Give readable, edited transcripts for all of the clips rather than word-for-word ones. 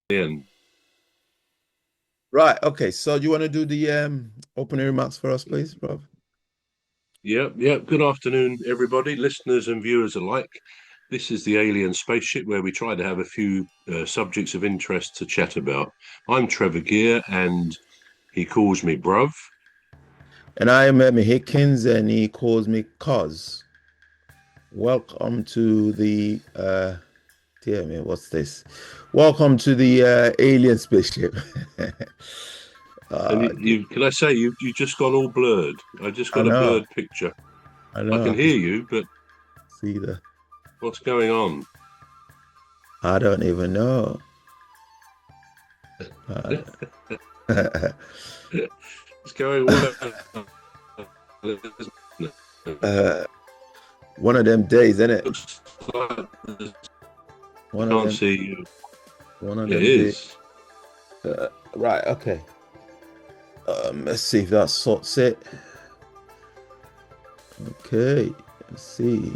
In. Right. Okay. So you want to do the opening remarks for us, please, Rob? Yep, yep. Good afternoon, everybody, listeners and viewers alike. This is the Alien Spaceship, where we try to have a few subjects of interest to chat about. I'm Trevor Gear, and he calls me Bruv. And I am Emmy Hikins, and he calls me Cos. Welcome to the dear me, what's this? Welcome to the alien spaceship. And uh, dear- can I say you just gone all blurred? I just I got a know, blurred picture. I I know. can I can hear you, but see the. what's going on? I don't even know. Uh, It's going well. Isn't it? uh, one of them days, isn't it? Looks like I One of can't them. see you. One of It them days. is. Right. Okay. Let's see if that sorts it. Okay. Let's see.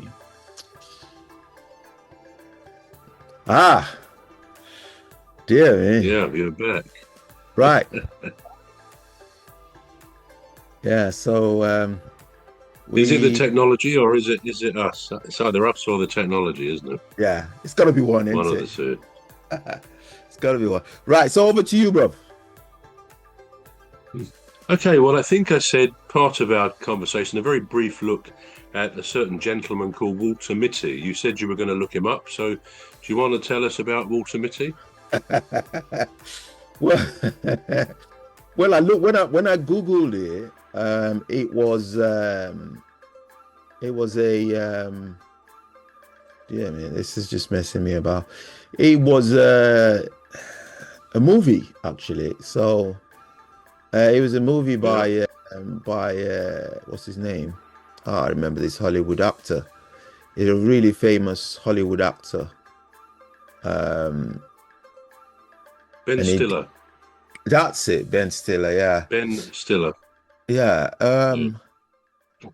Ah, dear me. Yeah, you're back. Right. Yeah. So Is it the we technology or is it us? It's either us or the technology, isn't it? yeah, it's gotta be one, One isn't of it? the two. It's gotta be one. Right. So over to you, bro. Okay, well, I think I said part of our conversation, a very brief look at a certain gentleman called Walter Mitty. You said you were going to look him up, so do you want to tell us about Walter Mitty? Well, well, I look when I googled it, it was a yeah, man, this is just messing me about. It was a movie actually. So it was a movie Yeah, by what's his name? Oh, I remember this Hollywood actor. He's a really famous Hollywood actor. Um, Ben and it Stiller. that's it, Ben Stiller. Yeah, Ben Stiller. yeah. Yeah.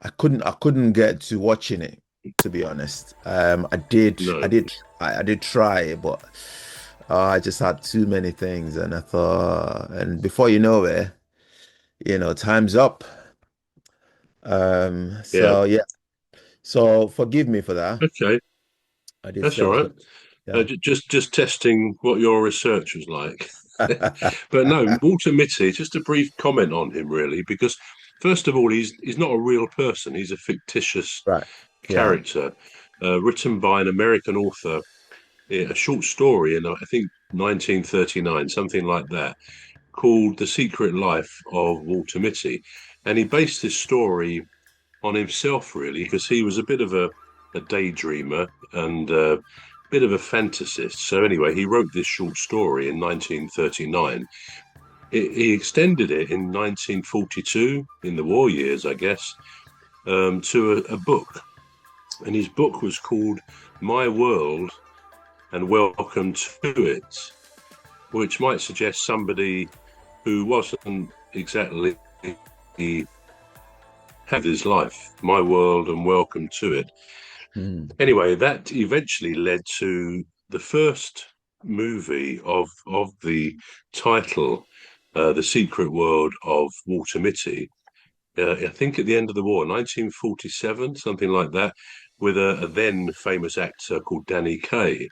I couldn't get to watching it, to be honest. I did, I No. did, I did try it, but I just had too many things, and I thought, and before you know it, time's up. Yeah. So yeah, so forgive me for that. Okay, I did that's say I all was right. gonna, yeah. Just testing what your research was like. But no, Walter Mitty, just a brief comment on him, really, because first of all, he's not a real person. He's a fictitious Right. Yeah. character written by an American author, a short story in, I think, 1939, something like that, called The Secret Life of Walter Mitty. And he based this story on himself, really, because he was a bit of a daydreamer and a bit of a fantasist. So, anyway, he wrote this short story in 1939. He extended it in 1942, in the war years, I guess, to a book. And his book was called My World and Welcome to It, which might suggest somebody who wasn't exactly had his life, My World and Welcome to It. Hmm. Anyway, that eventually led to the first movie of the title, The Secret World of Walter Mitty. I think at the end of the war, 1947, something like that, with a then famous actor called Danny Kaye.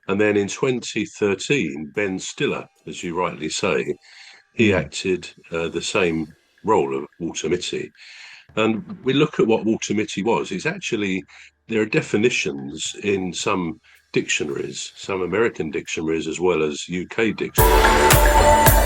And then in 2013, Ben Stiller, as you rightly say, he Hmm. acted the same role of Walter Mitty. And we look at what Walter Mitty was. It's actually, there are definitions in some dictionaries, some American dictionaries as well as UK dictionaries.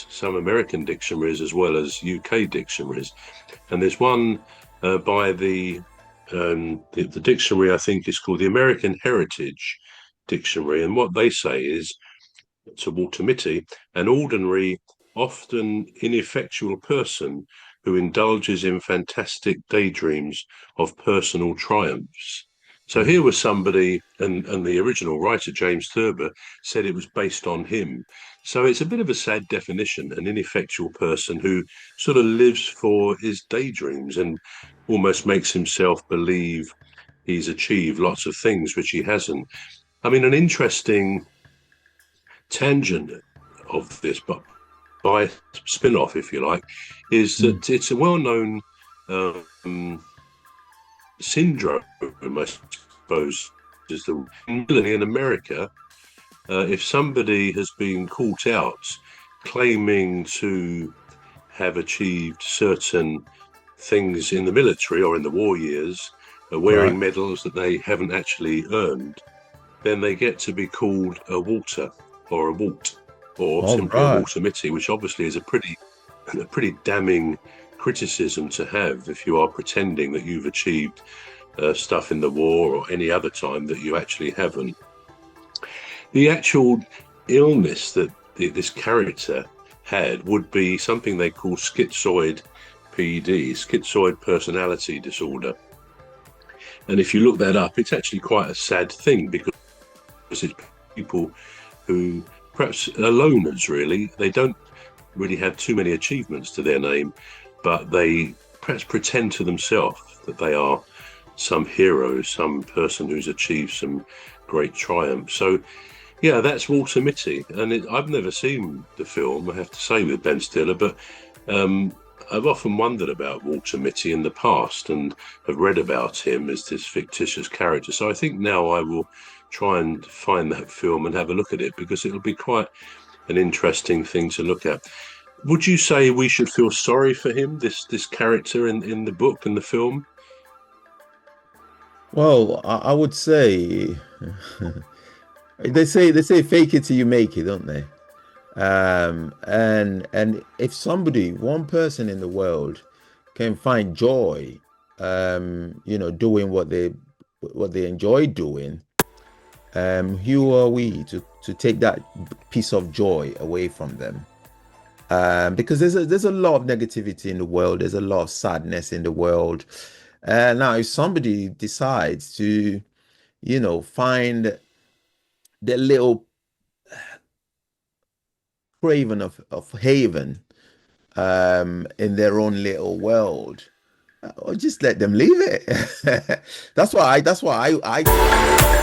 Some American dictionaries as well as UK dictionaries. And there's one by the dictionary, I think is called the American Heritage Dictionary. And what they say is, to Walter Mitty, an ordinary, often ineffectual person who indulges in fantastic daydreams of personal triumphs. So here was somebody, and the original writer, James Thurber, said it was based on him. So it's a bit of a sad definition, an ineffectual person who sort of lives for his daydreams and almost makes himself believe he's achieved lots of things which he hasn't. I mean, an interesting tangent of this, but by spin-off, if you like, is Mm. that it's a well-known um, syndrome, I suppose, is the in America. If somebody has been caught out claiming to have achieved certain things in the military or in the war years, Right. wearing medals that they haven't actually earned, then they get to be called a Walter or a Walt or All simply a right. Walter Mitty, which obviously is a pretty damning criticism to have if you are pretending that you've achieved stuff in the war or any other time that you actually haven't. The actual illness that this character had would be something they call schizoid PD, schizoid personality disorder. And if you look that up, it's actually quite a sad thing because it's people who perhaps are loners, really. They don't really have too many achievements to their name, but they perhaps pretend to themselves that they are some hero, some person who's achieved some great triumph. So, yeah, that's Walter Mitty. And I've never seen the film, I have to say, with Ben Stiller, but um, I've often wondered about Walter Mitty in the past and have read about him as this fictitious character. So I think now I will try and find that film and have a look at it because it'll be quite an interesting thing to look at. Would you say we should feel sorry for him, this character in the book and the film? Well, I would say they say fake it till you make it, don't they? And if somebody, one person in the world can find joy, doing what they enjoy doing, who are we to take that piece of joy away from them? Because there's a lot of negativity in the world, there's a lot of sadness in the world. Now, if somebody decides to, find their little craven of haven in their own little world, or just let them leave it. That's why I